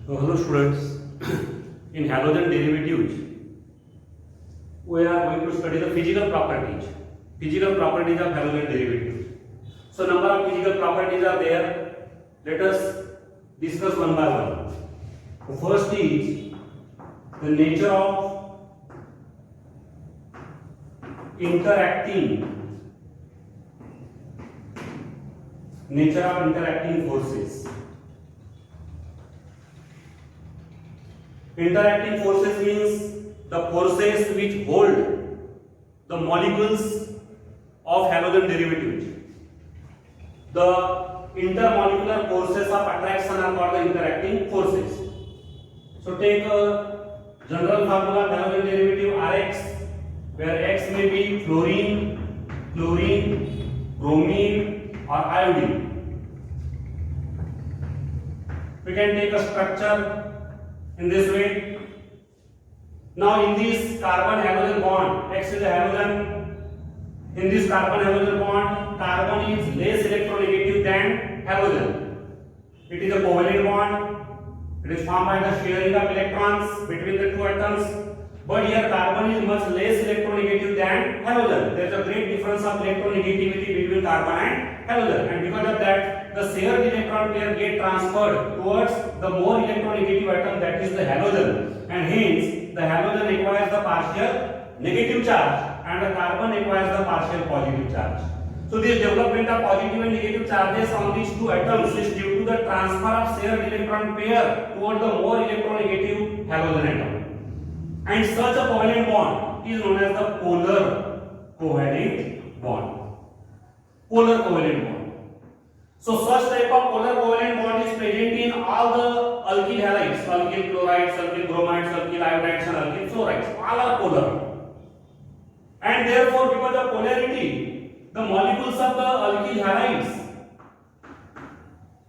Hello students, in halogen derivatives, we are going to study the physical properties of halogen derivatives. So number of physical properties are there. Let us discuss one by one. The first is the nature of interacting forces. Interacting forces means the forces which hold the molecules of halogen derivatives. The intermolecular forces of attraction are called the interacting forces. So take a general formula of halogen derivative Rx, where X may be fluorine, bromine or iodine. We can take a structure in this way. Now in this carbon halogen bond, X is a halogen. In this carbon halogen bond, carbon is less electronegative than halogen. It is a covalent bond. It is formed by the sharing of electrons between the two atoms. But here carbon is much less electronegative than halogen. There is a great difference of electronegativity between carbon and halogen, and because of that, the shared electron pair get transferred towards the more electronegative atom, that is the halogen, and hence the halogen requires the partial negative charge and the carbon requires the partial positive charge. So this development of positive and negative charges on these two atoms is due to the transfer of shared electron pair toward the more electronegative halogen atom. And such a covalent bond is known as the polar covalent bond. Polar covalent bond. So such type of polar covalent bond is present in all the alkyl halides, alkyl chlorides, alkyl bromides, alkyl iodides and alkyl fluorides. All are polar. And therefore, because of polarity, the molecules of the alkyl halides,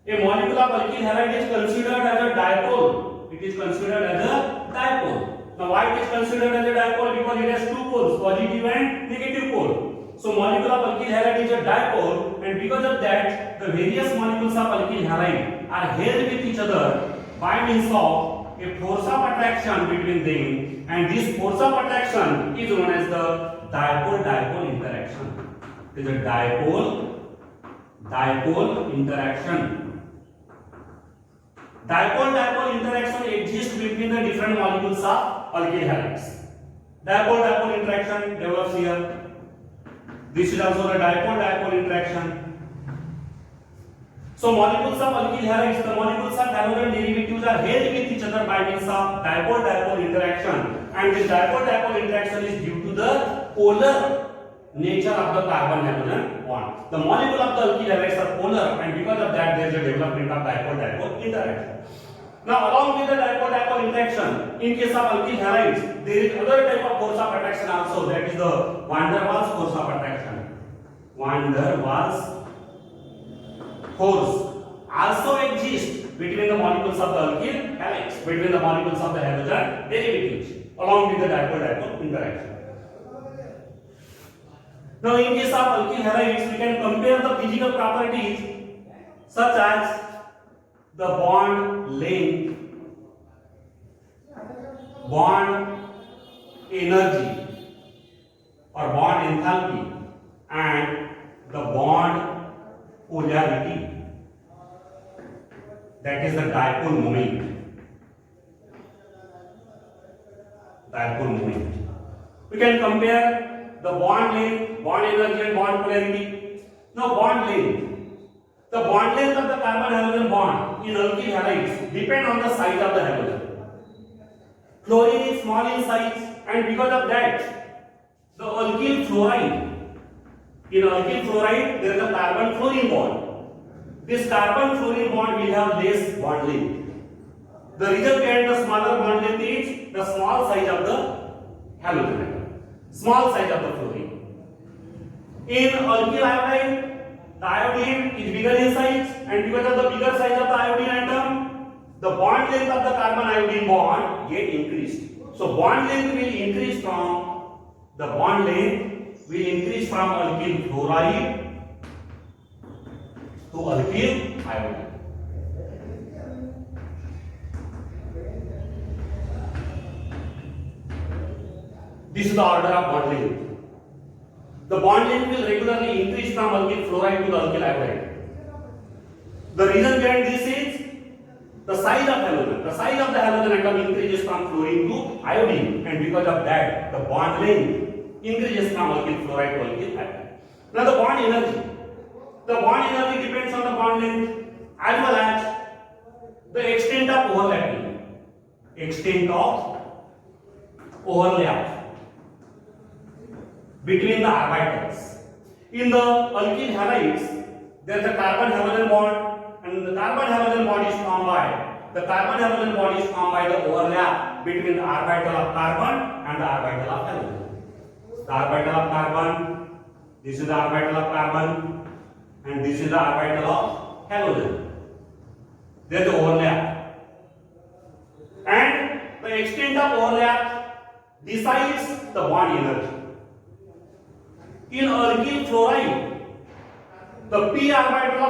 a molecule of alkyl halide is considered as a dipole. It is considered as a dipole. Now why it is considered as a dipole? Because it has two poles, positive and negative pole. So molecule of alkyl halide is a dipole, and because of that, the various molecules of alkyl halide are held with each other by means of a force of attraction between them, and this force of attraction is known as the dipole-dipole interaction. It is a dipole-dipole interaction. Dipole-dipole interaction exists between the different molecules of alkyl halides. Dipole-dipole interaction develops here. This is also the dipole-dipole interaction. So molecules of alkyl halides, the molecules of halogen derivatives are held with each other by means of dipole-dipole interaction, and this dipole-dipole interaction is due to the polar nature of the carbon halogen bond. The molecule of the alkyl halides are polar, and because of that there is a development of dipole-dipole interaction. Now along with the dipole-dipole interaction, in case of alkyl halides, there is other type of force of attraction also, that is the van der Waals force of attraction. Van der Waals force also exists between the molecules of the alkyl halides, between the molecules of the halogen derivatives, along with the dipole-dipole interaction. Now in case of alkyl halides, we can compare the physical properties such as the bond length, bond energy or bond enthalpy, and the bond polarity, that is the dipole moment. Dipole moment. We can compare the bond length, bond energy and bond polarity. Now bond length. The bond length of the carbon halogen bond in alkyl halides depend on the size of the halogen. Fluorine is small in size, and because of that, the alkyl fluoride, in alkyl fluoride there is a carbon fluorine bond. This carbon fluorine bond will have less bond length. The reason behind the smaller bond length is the small size of the halogen atom, small size of the fluorine. In alkyl iodide, the iodine is bigger in size, and because of the bigger size of the iodine atom, the bond length of the carbon iodine bond get increased. So bond length will increase from alkyl fluoride to alkyl iodine. This is the order of bond length. The bond length will regularly increase from alkyl fluoride to the alkyl iodide. The reason behind this is the size of halogen. The size of the halogen atom increases from fluorine to iodine, and because of that, the bond length increases from alkyl fluoride to alkyl iodide. Now the bond energy. The bond energy depends on the bond length as well as the extent of overlapping. Extent of overlap between the orbitals. In the alkyl halides, there is a carbon halogen bond, and the carbon halogen bond is formed by the overlap between the orbital of carbon and the orbital of halogen. The orbital of carbon, this is the orbital of carbon, and this is the orbital of halogen. There is the overlap, and the extent of overlap decides the bond energy. In alkyl fluoride, the p orbital of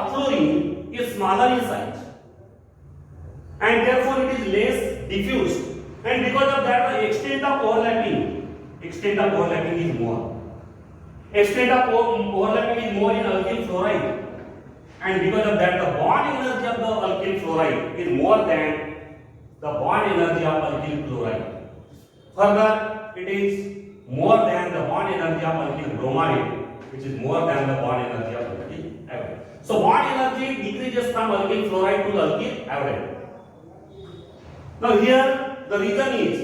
fluorine is smaller in size, and therefore it is less diffused, and because of that the extent of overlapping is more. Extent of overlapping is more in alkyl fluoride, and because of that the bond energy of the alkyl fluoride is more than the bond energy of alkyl chloride. Further, it is more than the bond energy of alkyl bromide, which is more than the bond energy of alkyl iodide. So bond energy decreases from alkyl fluoride to alkyl iodide. Now here the reason is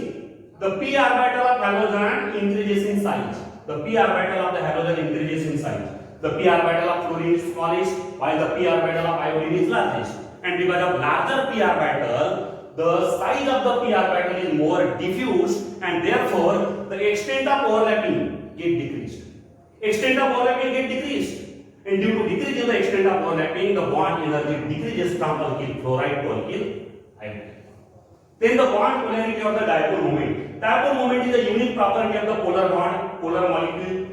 the p orbital of halogen increases in size. The p orbital of the halogen increases in size. The p orbital of fluorine is smallest, while the p orbital of iodine is largest. And because of larger p orbital, the size of the p orbital is more diffused, and therefore the extent of overlapping get decreased. Extent of overlapping get decreased, and due to decrease in the extent of overlapping, the bond energy decreases from alkyl fluoride to alkyl iodide. Then the bond polarity of the dipole moment. Dipole moment is a unique property of the polar molecule.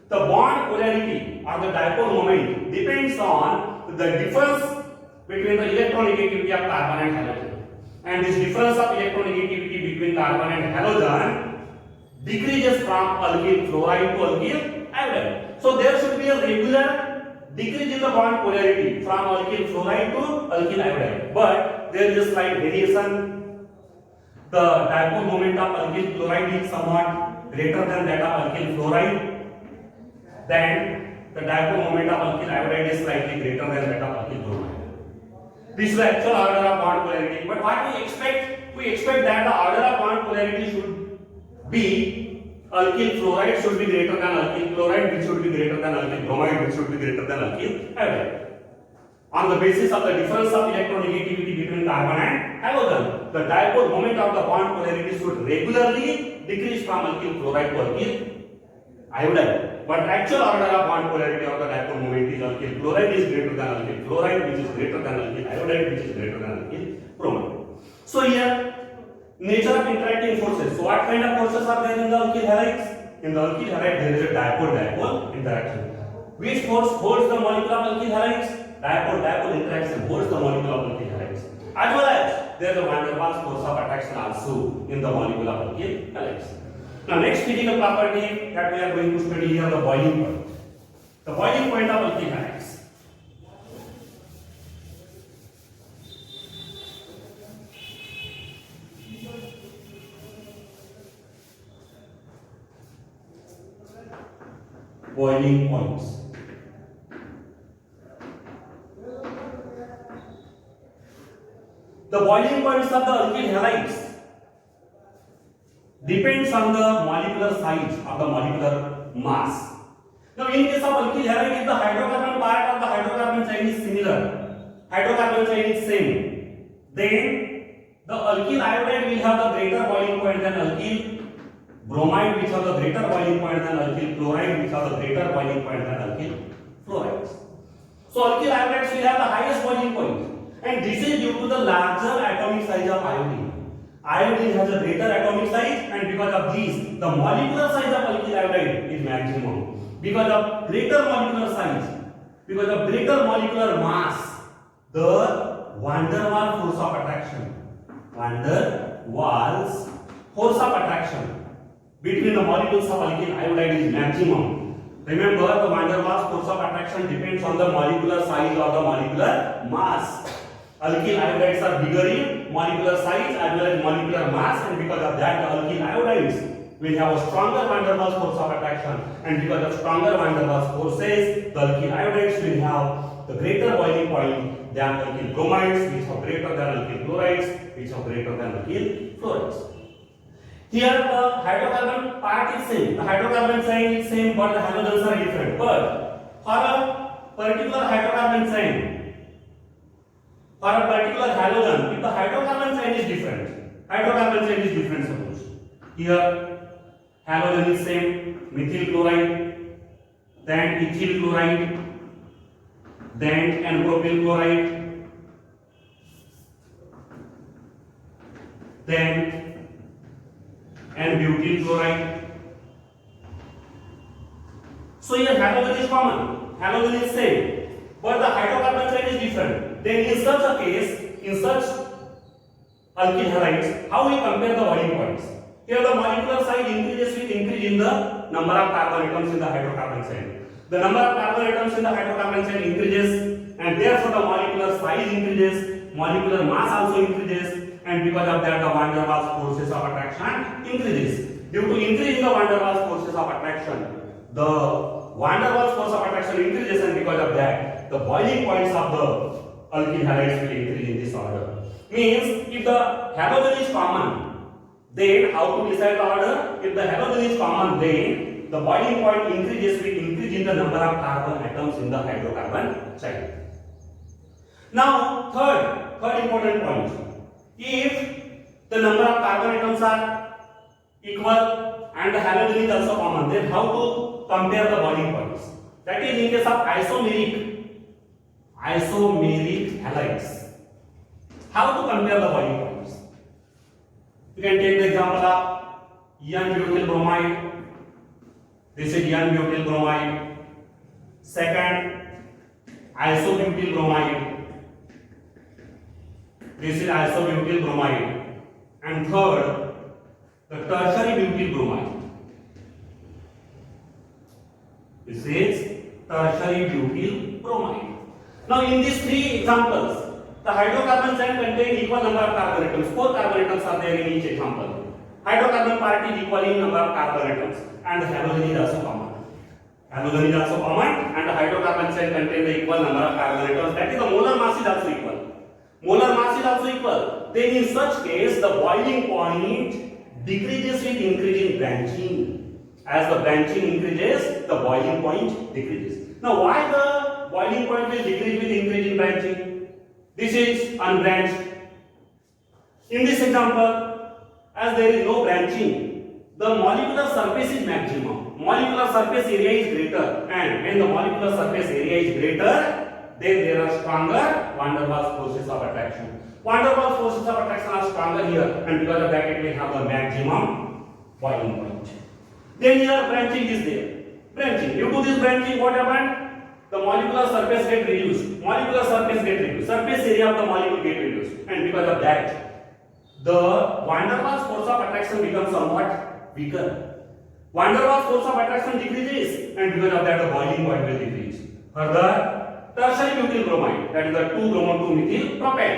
The bond polarity or the dipole moment depends on the difference between the electronegativity of carbon and halogen. And this difference of electronegativity between carbon and halogen decreases from alkyl fluoride to alkyl iodide. So there should be a regular decrease in the bond polarity from alkyl fluoride to alkyl iodide. But there is a slight variation. The dipole moment of alkyl chloride is somewhat greater than that of alkyl fluoride. Then the dipole moment of alkyl iodide is slightly greater than that of alkyl bromide. This is the actual order of bond polarity. But what we expect? We expect that the order of bond polarity should be alkyl fluoride should be greater than alkyl chloride, which should be greater than alkyl bromide, which should be greater than alkyl iodide. On the basis of the difference of electronegativity between carbon and halogen, the dipole moment of the bond polarity should regularly decrease from alkyl chloride to alkyl iodide. But actual order of bond polarity of the dipole moment is alkyl chloride is greater than alkyl fluoride, which is greater than alkyl iodide, which is greater than alkyl bromide. So here, nature of interacting forces. So what kind of forces are there in the alkyl halides? In the alkyl halide there is a dipole-dipole interaction. Which force holds the molecule of alkyl halides? Dipole-dipole interaction holds the molecule of alkyl halides. As well as there is a van der Waals force of attraction also in the molecule of alkyl halides. Now next physical property that we are going to study here, the boiling point. The boiling point of alkyl halides. Boiling points. The boiling points of the alkyl halides depends on the molecular size of the molecular mass. Now in case of alkyl halide, if the hydrocarbon part of the hydrocarbon chain is similar, hydrocarbon chain is same, then the alkyl iodide will have the greater boiling point than alkyl bromide, which have the greater boiling point than alkyl chloride, which have the greater boiling point than alkyl fluorides. So alkyl iodides will have the highest boiling point, and this is due to the larger atomic size of iodine. Iodine has a greater atomic size, and because of this, the molecular size of alkyl iodide is maximum. Because of greater molecular size, because of greater molecular mass, the van der Waals force of attraction, van der Waals force of attraction between the molecules of alkyl iodide is maximum. Remember, the van der Waals force of attraction depends on the molecular size or the molecular mass. Alkyl iodides are bigger in molecular size as well as molecular mass, and because of that the alkyl iodides will have a stronger van der Waals force of attraction, and because of stronger van der Waals forces, the alkyl iodides will have the greater boiling point than alkyl bromides, which are greater than alkyl chlorides, which are greater than alkyl fluorides. Here the hydrocarbon part is same, the hydrocarbon chain is same, but the halogens are different. But for a particular hydrocarbon chain, for a particular halogen, if the hydrocarbon chain is different, suppose here halogen is same, methyl chloride, then ethyl chloride, then n-propyl chloride, then n-butyl chloride. So here halogen is common, halogen is same, but the hydrocarbon chain is different. Then in such a case, in such alkyl halides, how we compare the boiling points? Here the molecular size increases with increase in the number of carbon atoms in the hydrocarbon chain. The number of carbon atoms in the hydrocarbon chain increases, and therefore the molecular size increases, molecular mass also increases, and because of that the van der Waals forces of attraction increases. Due to increase in the van der Waals forces of attraction, the van der Waals force of attraction increases, and because of that the boiling points of the alkyl halides will increase in this order. Means if the halogen is common, then how to decide the order? If the halogen is common, then the boiling point increases with increase in the number of carbon atoms in the hydrocarbon chain. Now third important point, if the number of carbon atoms are equal and the halogen is also common, then how to compare the boiling points? That is in case of isomeric halides. How to compare the boiling points? You can take the example of n-butyl bromide. This is n-butyl bromide. Second, isobutyl bromide. This is isobutyl bromide. And third, the tertiary butyl bromide. This is tertiary butyl bromide. Now in these three examples, the hydrocarbon chain contain equal number of carbon atoms. 4 carbon atoms are there in each example. Hydrocarbon part is equal in number of carbon atoms, and the halogen is also common. Halogen is also common, and the hydrocarbon chain contain the equal number of carbon atoms. That is, the molar mass is also equal. Molar mass is also equal. Then in such case, the boiling point decreases with increasing branching. As the branching increases, the boiling point decreases. Now, why the boiling point will decrease with increasing branching? This is unbranched. In this example, as there is no branching, the molecular surface is maximum. Molecular surface area is greater, and when the molecular surface area is greater, then there are stronger van der Waals forces of attraction. Van der Waals forces of attraction are stronger here, and because of that it will have the maximum boiling point. Then here branching is there. Branching. Due to this branching, what happened? The molecular surface get reduced. Molecular surface get reduced. Surface area of the molecule get reduced, and because of that, the van der Waals force of attraction becomes somewhat weaker. Van der Waals force of attraction decreases, and because of that, the boiling point will decrease. Further, tertiary butyl bromide, that is the 2-bromo-2-methyl propane.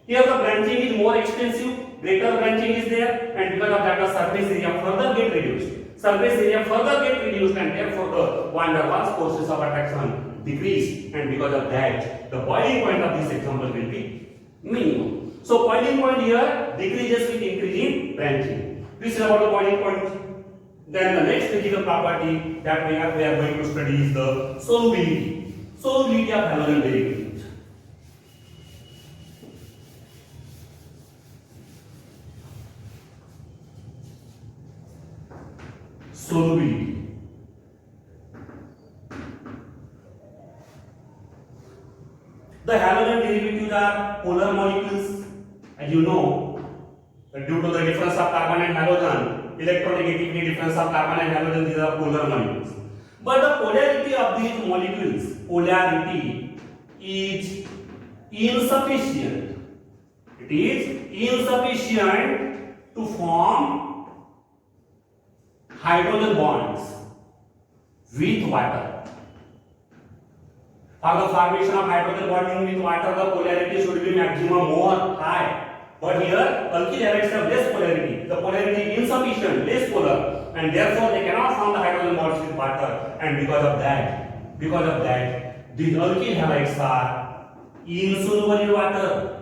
Here the branching is more extensive, greater branching is there, and because of that, the surface area further get reduced. Surface area further get reduced, and therefore the van der Waals forces of attraction decrease, and because of that, the boiling point of this example will be minimum. So boiling point here decreases with increasing branching. This is about the boiling point. Then the next physical property that we are going to study is the solubility. Solubility of halogen derivatives. Solubility. The halogen derivatives are polar molecules, and you know that due to the difference of carbon and halogen, electronegativity difference of carbon and halogen, these are polar molecules. But the polarity of these molecules, polarity is insufficient. It is insufficient to form hydrogen bonds with water. For the formation of hydrogen bonding with water, the polarity should be maximum more high. But here, alkyl halides have less polarity. The polarity is insufficient, less polar, and therefore they cannot form the hydrogen bonds with water. And because of that, these alkyl halides are insoluble in water.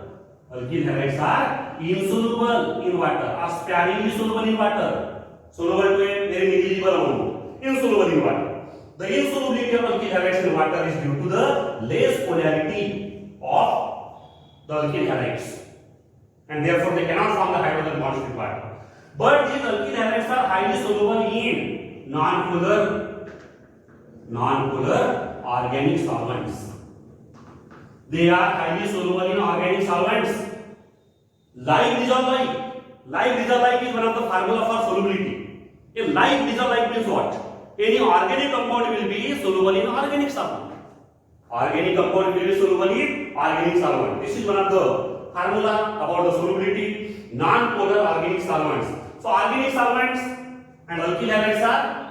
Alkyl halides are insoluble in water, or sparingly soluble in water. Soluble to a very negligible amount. Insoluble in water. The insolubility of alkyl halides in water is due to the less polarity of the alkyl halides, and therefore they cannot form the hydrogen bonds with water. But these alkyl halides are highly soluble in non-polar organic solvents. They are highly soluble in organic solvents. Like disolvite. Like disolvite is one of the formula for solubility. A like disolvite means what? Any organic compound will be soluble in organic solvent. Organic compound will be soluble in organic solvent. This is one of the formula about the solubility. Non-polar organic solvents. So organic solvents and alkyl halides are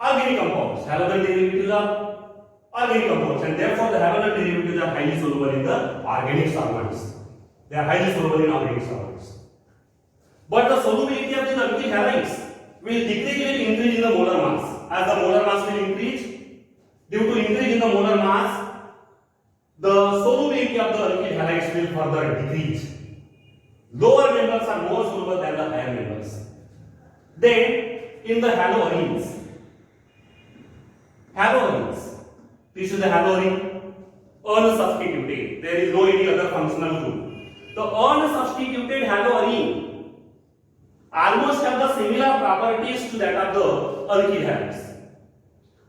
organic compounds. Halogen derivatives are organic compounds, and therefore the halogen derivatives are highly soluble in the organic solvents. They are highly soluble in organic solvents. But the solubility of these alkyl halides will decrease with increase in the molar mass. As the molar mass will increase, due to increase in the molar mass, the solubility of the alkyl halides will further decrease. Lower members are more soluble than the higher members. Then, in the haloarenes, this is the haloarene, unsubstituted. There is no any other functional group. The unsubstituted haloarene almost have the similar properties to that of the alkyl halides.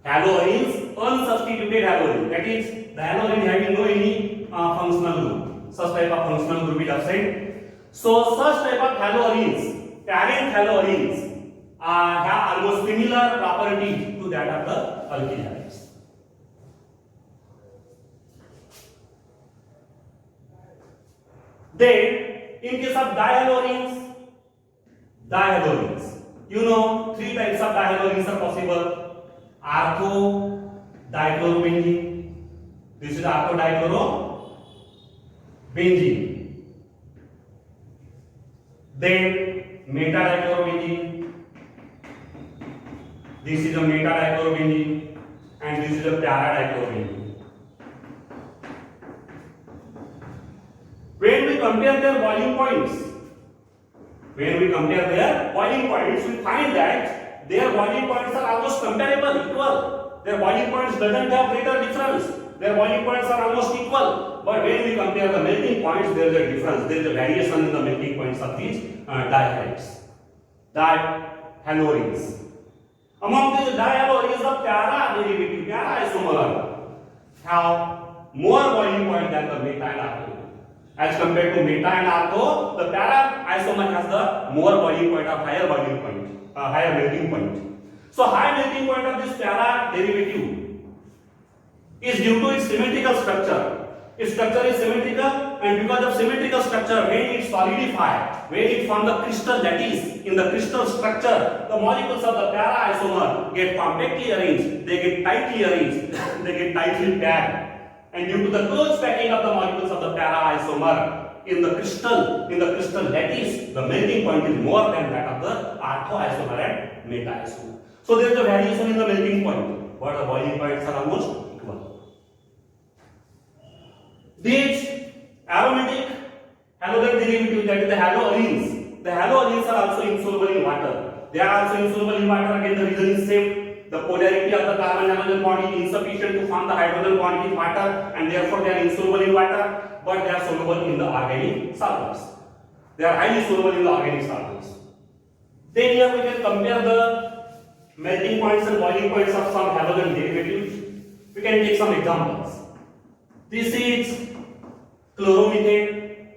Haloarenes, unsubstituted haloarene, that is the haloarene having no any functional group. Such type of functional group is absent. So such type of haloarenes, parent haloarenes, have almost similar properties to that of the alkyl halides. Then, in case of dihaloarenes, you know, three types of dihaloarenes are possible. Ortho dichlorobenzene. This is ortho dichlorobenzene. Then meta dichlorobenzene. This is a meta dichlorobenzene, and this is a para dichlorobenzene. When we compare their boiling points, we find that their boiling points are almost comparable, equal. Their boiling points doesn't have greater difference. Their boiling points are almost equal. But when we compare the melting points, there is a difference. There is a variation in the melting points of these dihalides, dihaloarenes. Among these dihaloarenes, the para derivative, para isomer, have more boiling point than the meta and ortho. As compared to meta and ortho, the para isomer has the more boiling point of higher boiling point, higher melting point. So high melting point of this para derivative is due to its symmetrical structure. Its structure is symmetrical, and because of symmetrical structure, when it solidifies, when it forms the crystal lattice in the crystal structure, the molecules of the para isomer get compactly arranged, they get tightly arranged, they get tightly packed. And due to the close packing of the molecules of the para isomer in the crystal lattice, the melting point is more than that of the ortho isomer and meta isomer. So there is a variation in the melting point, but the boiling points are almost equal. These aromatic halogen derivatives, that is the haloarenes are also insoluble in water. They are also insoluble in water. Again, the reason is same. The polarity of the carbon halogen bond is insufficient to form the hydrogen bond with water, and therefore they are insoluble in water, but they are soluble in the organic solvents. They are highly soluble in the organic solvents. Then here we can compare the melting points and boiling points of some halogen derivatives. We can take some examples. This is chloromethane,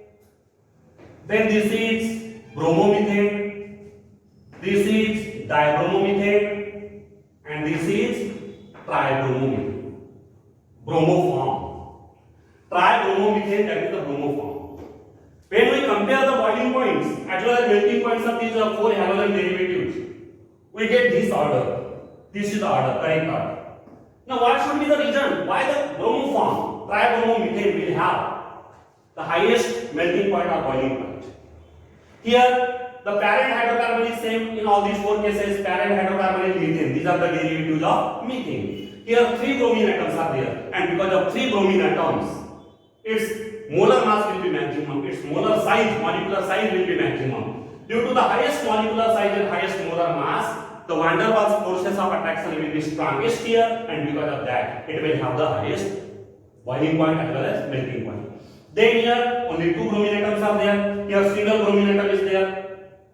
then this is bromomethane, this is dibromomethane, and this is tribromomethane, bromoform. Tribromomethane, that is the bromoform. When we compare the boiling points as well as melting points of these four halogen derivatives, we get this order. This is the order, correct order. Now, what should be the reason why the bromo form, tribromomethane, will have the highest melting point or boiling point? Here, the parent hydrocarbon is same in all these four cases. Parent hydrocarbon is methane. These are the derivatives of methane. Here, 3 bromine atoms are there, and because of 3 bromine atoms, its molar mass will be maximum. Its molar size, molecular size will be maximum. Due to the highest molecular size and highest molar mass, the van der Waals forces of attraction will be strongest here, and because of that, it will have the highest boiling point as well as melting point. Then here only 2 bromine atoms are there. Here single bromine atom is there,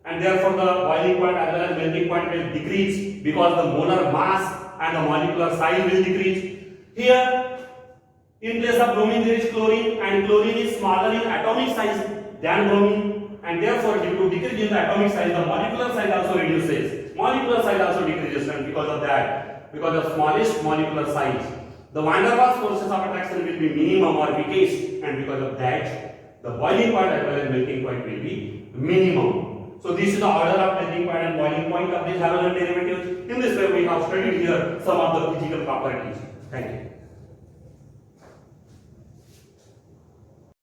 and therefore the boiling point as well as melting point will decrease because the molar mass and the molecular size will decrease. Here, in place of bromine there is chlorine, and chlorine is smaller in atomic size than bromine, and therefore due to decrease in the atomic size, the molecular size also reduces. Molecular size also decreases, and because of that, because of smallest molecular size, the van der Waals forces of attraction will be minimum or weakest, and because of that, the boiling point as well as melting point will be minimum. So this is the order of melting point and boiling point of these halogen derivatives. In this way, we have studied here some of the physical properties. Thank you.